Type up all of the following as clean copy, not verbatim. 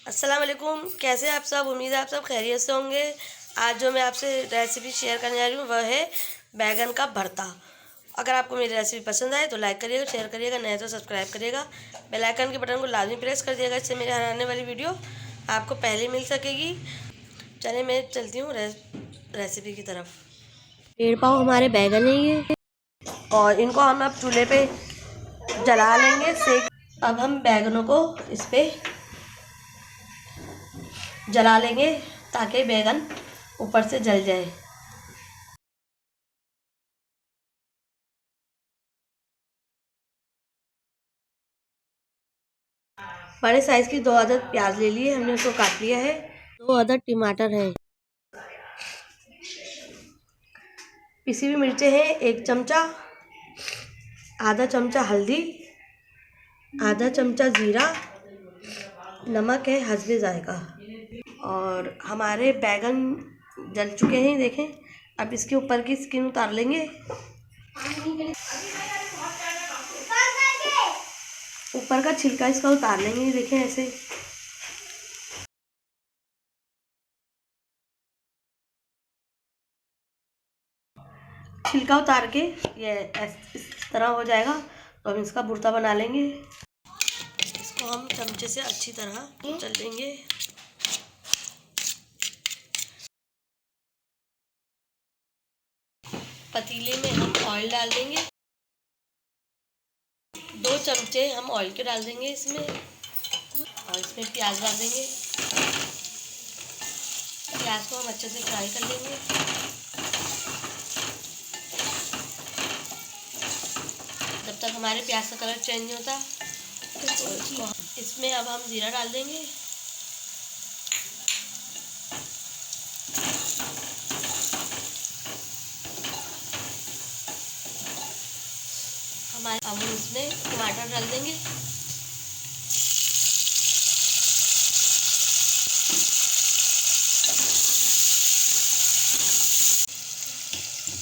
अस्सलाम वालेकुम। कैसे आप सब? उम्मीद है आप सब खैरियत से होंगे। आज जो मैं आपसे रेसिपी शेयर करने जा रही हूँ वह है बैगन का भरता। अगर आपको मेरी रेसिपी पसंद आए तो लाइक करिएगा, शेयर करिएगा, नहीं तो सब्सक्राइब करिएगा, बेल आइकन के बटन को लाजमी प्रेस कर दिएगा। इससे मेरे आने वाली वीडियो आपको पहले मिल सकेगी। चलिए मैं चलती हूँ रेसिपी की तरफ। डेढ़ पाव हमारे बैगन है ये, और इनको हम अब चूल्हे पे जला लेंगे, सेक। अब हम बैगनों को इस पे जला लेंगे ताकि बैगन ऊपर से जल जाए। बड़े साइज़ की 2 अदद प्याज ले लिए हमने, उसको काट लिया है। 2 अदद टमाटर है, पिसी हुई मिर्चें हैं 1 चमचा, आधा चमचा हल्दी, आधा चमचा जीरा, नमक है हस्बे जायका। और हमारे बैगन जल चुके हैं, देखें। अब इसके ऊपर की स्किन उतार लेंगे। ऊपर का छिलका इसका उतार लेंगे, देखें ऐसे। छिलका उतार के ये इस तरह हो जाएगा तो हम इसका भुर्ता बना लेंगे। इसको हम चमचे से अच्छी तरह चल लेंगे। पतीले में हम ऑयल डाल देंगे। 2 चमचे हम ऑयल के डाल देंगे इसमें, और इसमें प्याज डाल देंगे। प्याज को हम अच्छे से फ्राई कर लेंगे। जब तक हमारे प्याज का कलर चेंज नहीं होता, तो इसमें अब हम जीरा डाल देंगे। अब हम इसमें टमाटर डाल देंगे।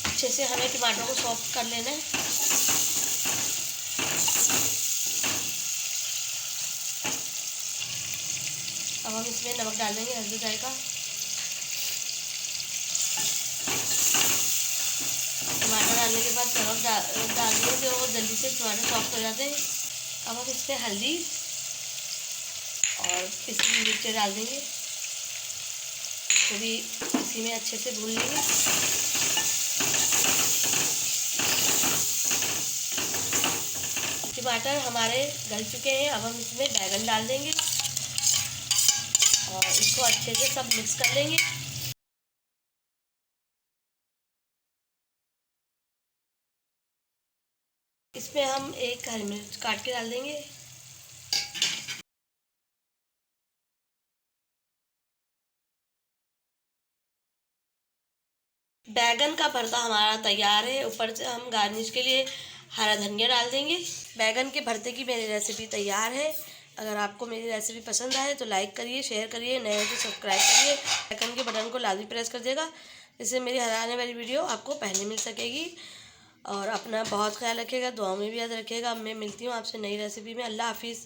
अच्छे से हमें टमाटर को सॉफ्ट कर लेना है। अब हम इसमें नमक डाल देंगे हल्दी जायका। टमाटर डालने के बाद नमक डाल देंगे तो वो जल्दी से टमाटर सॉफ्ट हो जाते हैं। अब हम इसमें हल्दी और पिसी हुई मिर्चें डाल देंगे, तो भी इसी में अच्छे से भून लेंगे। टमाटर हमारे गल चुके हैं। अब हम इसमें बैगन डाल देंगे और इसको अच्छे से सब मिक्स कर लेंगे। इसमें हम 1 हरी मिर्च काट के डाल देंगे। बैगन का भरता हमारा तैयार है। ऊपर से हम गार्निश के लिए हरा धनिया डाल देंगे। बैगन के भरते की मेरी रेसिपी तैयार है। अगर आपको मेरी रेसिपी पसंद आए तो लाइक करिए, शेयर करिए, नए हो तो सब्सक्राइब करिए, आइकन के बटन को लाजमी प्रेस कर देगा, जिससे मेरी हर आने वाली वीडियो आपको पहले मिल सकेगी। और अपना बहुत ख्याल रखिएगा, दुआओं में भी याद रखिएगा। मैं मिलती हूँ आपसे नई रेसिपी में। अल्लाह हाफिज़।